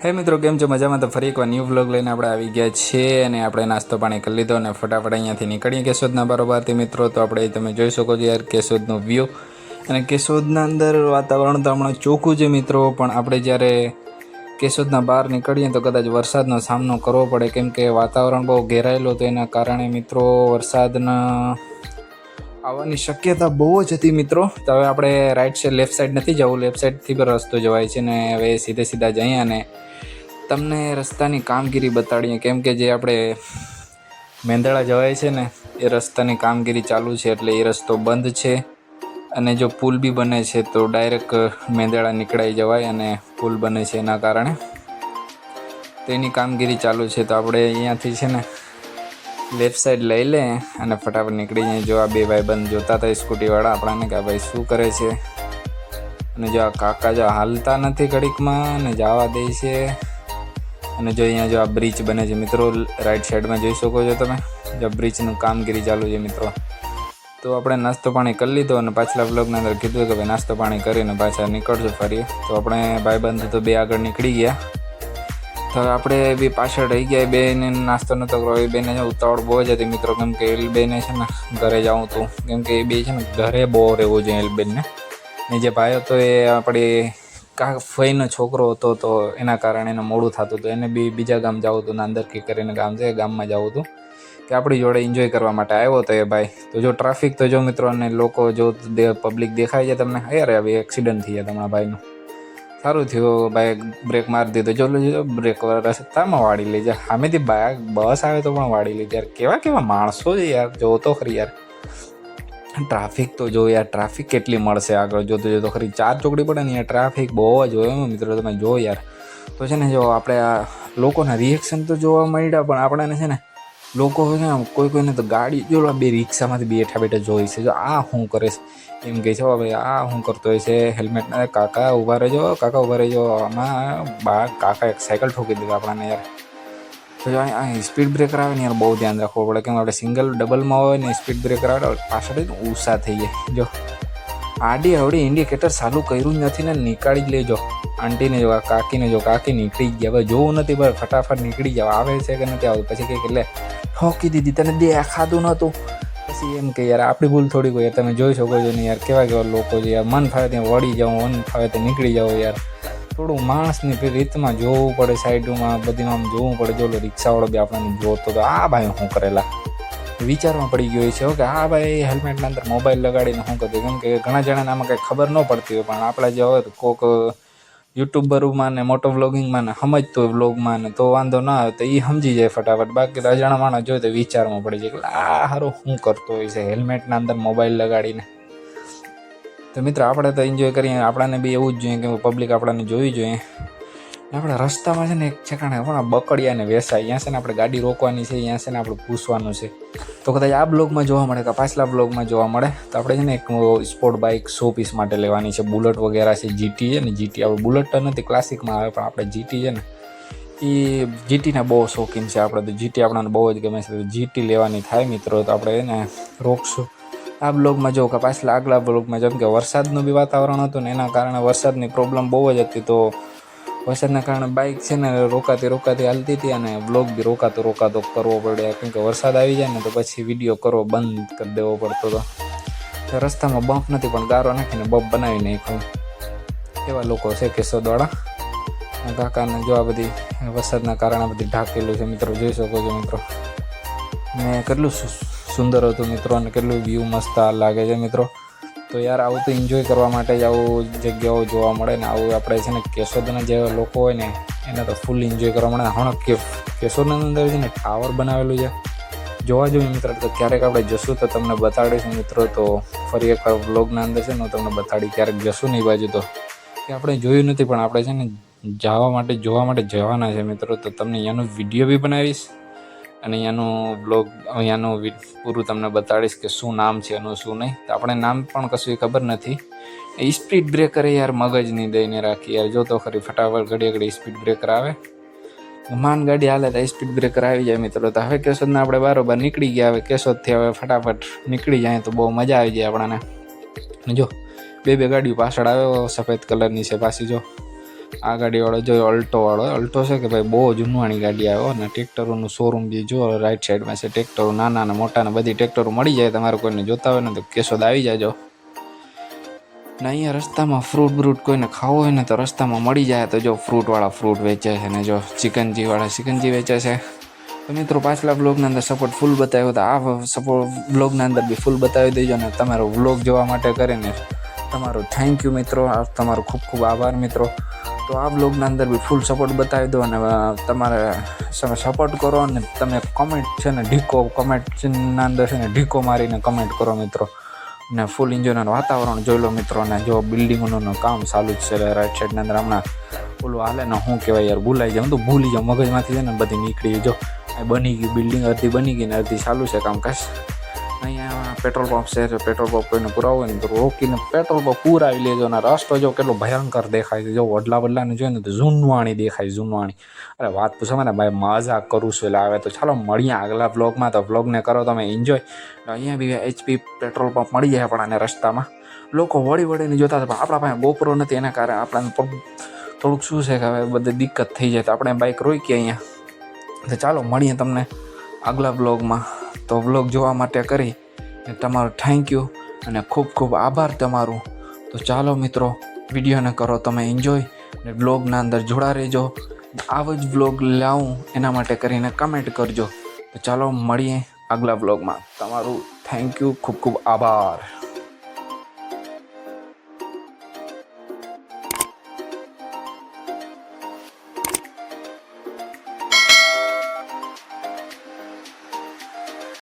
હે મિત્રો, કેમ છો? મજામાં? તો ફરી એકવાર ન્યૂ વ્લોગ લઈને આપણે આવી ગયા છીએ અને આપણે નાસ્તો પાણી કરી લીધો અને ફટાફટ અહીંયાથી નીકળીએ કેશોદના બરોબરથી મિત્રો. તો આપણે તમે જોઈ શકો છો યાર કેશોદનો વ્યૂ, અને કેશોદના અંદર વાતાવરણ તો હમણાં ચોખ્ખું છે મિત્રો, પણ આપણે જ્યારે કેશોદના બહાર નીકળીએ તો કદાચ વરસાદનો સામનો કરવો પડે, કેમ કે વાતાવરણ બહુ ઘેરાયેલું હતું. એના કારણે મિત્રો વરસાદના આવવાની શક્યતા બહુ જ હતી મિત્રો. તો હવે આપણે રાઈટ સાઈડ લેફ્ટ સાઈડ નથી જવું, લેફ્ટ સાઈડથી પણ રસ્તો જવાય છે ને હવે સીધા જઈએ અને તમને રસ્તાની કામગીરી બતાડીએ, કેમ કે જે આપણે મેંદડા જવાય છે ને એ રસ્તાની કામગીરી ચાલુ છે, એટલે એ રસ્તો બંધ છે. અને જો પુલ બી બને છે તો ડાયરેક્ટ મેંદડા નીકળાઈ જવાય, અને પુલ બને છે એના કારણે તેની કામગીરી ચાલુ છે. તો આપણે અહીંયાથી છે ને લેફ્ટ સાઈડ લઈ લે અને ફટાફટ નીકળી જાય. જો આ બે ભાઈબંધ જોતા હતા સ્કૂટીવાળા આપણાને કે ભાઈ શું કરે છે, અને જો આ કાકા જો હાલતા નથી ઘડીકમાં અને જવા દે છે. અને જો અહીંયા જો આ બ્રિજ બને છે મિત્રો, રાઈટ સાઈડમાં જોઈ શકો છો તમે, જો બ્રિજનું કામગીરી ચાલુ છે મિત્રો. તો આપણે નાસ્તો પાણી કરી લીધો અને પાછલા વ્લોગના અંદર કીધું કે ભાઈ નાસ્તો પાણી કરીને પાછા નીકળશું ફરીએ. તો આપણે ભાઈબંધ તો બે આગળ નીકળી ગયા, તો આપણે બી પાછળ રહી ગયા. બેને નાસ્તો નહોતો કરવો, એ બેને ઉતાવળ બહુ જ હતી મિત્રો, કેમ કે એલબેને છે ને ઘરે જવું હતું, કેમ કે એ બે છે ને ઘરે બહુ રહેવું જોઈએ એલબેનને. ને જે ભાઈ હતો એ આપણી ફઈનો છોકરો હતો, તો એના કારણે એને મોડું થતું હતું. એને બી બીજા ગામ જવું હતું, નાંદરકી કરીને ગામ છે, ગામમાં જવું હતું, કે આપણી જોડે એન્જોય કરવા માટે આવ્યો હતો એ ભાઈ. તો જો ટ્રાફિક તો જો મિત્રો, અને લોકો જો પબ્લિક દેખાય છે તમને, યાર હવે એક્સિડન્ટ થઈ ગયા તમારા ભાઈનું. સારું થયું ભાઈ બ્રેક મારી દીધો. જો બ્રેક રસ્તામાં વાળી લેજે, સામેથી બસ આવે તો પણ વાળી લેજે યાર. કેવા કેવા માણસો છે યાર, જો તો ખરી યાર. ટ્રાફિક તો જો યાર, ટ્રાફિક કેટલી મળશે આગળ, જોતો ખરી 4 ચોકડી પડે ને યાર, ટ્રાફિક બહુ જ હોય મિત્રો, તમે જો યાર. તો છે ને જો આપણે આ લોકોના રિએક્શન તો જોવા મળ્યા, પણ આપણને છે ને લોકો છે ને કોઈને તો ગાડી જો બે રિક્ષામાંથી બેઠા જોઈ છે, જો આ શું કરે છે એમ કહે છે, ભાઈ આ શું કરતો હોય છે હેલ્મેટ. કાકા ઊભા રહેજો, કાકા ઊભા રહેજો. આમાં કાકા એક સાયકલ ઠોકી દીધું આપણને યાર. તો જો અહીં સ્પીડ બ્રેકર આવે ને યાર, બહુ ધ્યાન રાખવું પડે, કેમ આપણે સિંગલ ડબલમાં હોય ને સ્પીડ બ્રેકર આવે પાછળ ઉષા થઈ જાય. જો આડી અવડી ઇન્ડિકેટર ચાલુ કર્યું જ નથી ને નીકાળી જ લેજો. આંટીને જો, કાકીને જો, કાકી નીકળી ગયા. હવે જોવું નથી, બસ ફટાફટ નીકળી જાવ. આવે છે કે નથી આવતું, પછી કંઈક એટલે ઠોકી દીધી, તને દેખાતું નહોતું. પછી એમ કે યાર આપણી ભૂલ થોડી કોઈ, તમે જોઈ શકો છો ને યાર, કેવા લોકો છે યાર. મન ફાવે ત્યાં વળી જાઉં, મન ફાવે ત્યાં નીકળી જાઓ યાર. થોડું માણસની રીતમાં જોવું પડે, સાઈડમાં બધીમાં જોવું પડે. જો રિક્ષાવાળો બી આપણને જોતો તો આ ભાઈ શું કરેલા વિચારમાં પડી ગયો છે કે આ ભાઈ હેલ્મેટના અંદર મોબાઈલ લગાડીને શું કરતું, કેમ કે ઘણા જણાને આમાં કંઈ ખબર ન પડતી હોય, પણ આપણા જે હોય કોઈક યુટ્યુબરમાં ને મોટો વ્લોગિંગમાં ને સમજતો હોય વ્લોગમાં ને, તો વાંધો ના આવે, તો એ સમજી જાય ફટાફટ. બાકી તો અજાણા માણસ જોઈએ તો વિચારમાં પડી જાય કે આ હારો શું કરતો હોય છે હેલ્મેટના અંદર મોબાઈલ લગાડીને. તો મિત્રો આપણે તો એન્જોય કરીએ, આપણાને બી એવું જ જોઈએ કે પબ્લિક આપણને જોવી જોઈએ. આપણે રસ્તામાં છે ને એક ઠેકાણે પણ બકડિયાને વેસાય, અહીંયા છે ને આપણે ગાડી રોકવાની છે, અહીંયા છે ને આપણે પૂછવાનું છે. તો કદાચ આ બ્લોગમાં જોવા મળે કે પાછલા બ્લોગમાં જોવા મળે. તો આપણે છે ને એક સ્પોર્ટ બાઇક 100 પીસ માટે લેવાની છે. બુલેટ વગેરે છે, જીટી છે ને, જીટી આપણે બુલેટ તો નથી, ક્લાસિકમાં આવે, પણ આપણે જીટી છે ને એ જીટીના બહુ શોખીન છે આપણે. તો જીટી આપણને બહુ જ ગમે છે, તો જીટી લેવાની થાય મિત્રો. તો આપણે એને રોકશું આ બ્લોગમાં. જો કે પાછલા આગલા બ્લોગમાં જેમ કે વરસાદનું બી વાતાવરણ હતું ને, એના કારણે વરસાદની પ્રોબ્લેમ બહુ જ હતી. તો વરસાદના કારણે બાઇક છે ને રોકાતી હાલતી હતી, અને બ્લોગ બી રોકાતો કરવો પડે, કેમ કે વરસાદ આવી જાય ને તો પછી વિડીયો કરવો બંધ કરી દેવો પડતો હતો. રસ્તામાં બમ્પ નથી, પણ ગારો નાખીને બમ્પ બનાવી નાખ્યો. એવા લોકો છે કેશોદવાળા. કાકાને જો આ બધી વરસાદના કારણે બધી ઢાંકેલું છે મિત્રો, જોઈ શકો છો મિત્રો. ને કેટલું સુંદર હતું મિત્રો, અને કેટલું વ્યૂ મસ્ત લાગે છે મિત્રો. તો યાર આવું તો એન્જોય કરવા માટે જ આવું જગ્યાઓ જોવા મળે ને. આવું આપણે છે ને કેશોદના જે લોકો હોય ને એને તો ફૂલ એન્જોય કરવા મળે. હમણાં કેશોદના અંદર છે ને ટાવર બનાવેલું છે, જોવા જોઈએ મિત્રો. તો ક્યારેક આપણે જશું તો તમને બતાડીશું મિત્રો. તો ફરી એકવાર વ્લોગના અંદર છે ને હું તમને બતાડી, ક્યારેક જશું નહીં બાજુ, તો કે આપણે જોયું નથી, પણ આપણે છે ને જોવા માટે જવાના છે મિત્રો. તો તમને અહીંયાનો વિડીયો બી બનાવીશ, અને અહીંયાનું બ્લોગ અહીંયાનું પૂરું તમને બતાડીશ કે શું નામ છે એનું, શું નહીં. તો આપણે નામ પણ કશું ખબર નથી. એ સ્પીડ બ્રેકર યાર મગજ નહીં દઈને રાખી યાર. જો તો ખરી ફટાફટ ઘડી સ્પીડ બ્રેકર આવે, માન ગાડી હાલે તો સ્પીડ બ્રેકર આવી જાય મિત્રો. તો હવે કેશોદના આપણે બરાબર નીકળી ગયા. હવે કેશોદથી હવે ફટાફટ નીકળી જાય તો બહુ મજા આવી જાય આપણને. જો બે ગાડીઓ પાછળ આવે, સફેદ કલરની છે પાછી. જો આ ગાડીવાળો જો અલ્ટોવાળો અલ્ટો છે કે ભાઈ બહુ જૂનવાણી ગાડી આવ્યો અને ટ્રેક્ટરોનું શોરૂમ બી જો રાઈટ સાઈડમાં છે. ટ્રેક્ટરો નાના ને મોટા ને બધી ટ્રેક્ટરો મળી જાય. તમારે કોઈને જોતા હોય ને તો કેશોદ આવી જાજો. ને અહીંયા રસ્તામાં ફ્રૂટ કોઈને ખાવો હોય ને તો રસ્તામાં મળી જાય. તો જો ફ્રૂટવાળા ફ્રૂટ વેચે છે ને જો ચિકનજીવાળા ચિકનજી વેચે છે. તો મિત્રો પાછલા બ્લોગના અંદર સપોર્ટ ફૂલ બતાવ્યો તો આ સપોર્ટ બ્લોગના અંદર બી ફૂલ બતાવી દેજો. ને તમારો વ્લોગ જોવા માટે કરીને તમારો થેન્ક યુ મિત્રો. તમારો ખૂબ ખૂબ આભાર મિત્રો. તો આ બ્લોગના અંદર બી ફૂલ સપોર્ટ બતાવી દો અને તમારે સપોર્ટ કરો અને તમે કમેન્ટ છે ને ઢીકો કમેન્ટના અંદર છે ને ઢીકો મારીને કમેન્ટ કરો મિત્રો. ને ફૂલ એન્જોયનું વાતાવરણ જોઈ લો મિત્રો. ને જો બિલ્ડિંગોનું કામ ચાલુ જ છે રાઈટ સાઈડના અંદર. હમણાં ઓલું હાલે ને શું કહેવાય યાર ભૂલાઈ જાઉં તો ભૂલી જાઉં મગજમાંથી છે ને બધી નીકળી. જો બની ગઈ બિલ્ડિંગ અડધી બની ગઈ ને અડધી ચાલુ છે કામકાજ. અહીંયા પેટ્રોલ પંપ છે. પેટ્રોલ પંપ કોઈને પુરાવો હોય ને તો રોકીને પેટ્રોલ પંપ પુરાવી લેજો. અને રસ્તો જો કેટલો ભયંકર દેખાય છે. જો વડલા બદલાને જોઈએ ને તો જૂનવાણી દેખાય જૂનવાણી. અરે વાત પૂછો ને ભાઈ મજાક કરું છું એટલે આવે. તો ચાલો મળીએ આગલા બ્લોગમાં. તો બ્લોગને કરો તમે એન્જોય. અહીંયા બી HP પેટ્રોલ પંપ મળી જાય આપણને રસ્તામાં. લોકો વળીને જોતા હતા પણ આપણા પાસે ગોપરો નથી એના કારણે આપણને થોડુંક શું છે કે હવે બધી દિક્કત થઈ જાય. તો આપણે બાઇક રોકી અહીંયા. તો ચાલો મળીએ તમને આગલા બ્લોગમાં. તો બ્લોગ જોવા માટે કરી તમારો થેન્ક યુ અને ખૂબ ખૂબ આભાર તમારું. તો ચાલો મિત્રો વિડીયોને કરો તમે એન્જોય ને બ્લોગના અંદર જોડા રહેજો. આવો જ બ્લોગ લાવું એના માટે કરીને કમેન્ટ કરજો. તો ચાલો મળીએ આગલા બ્લોગમાં. તમારું થેન્ક યુ ખૂબ ખૂબ આભાર.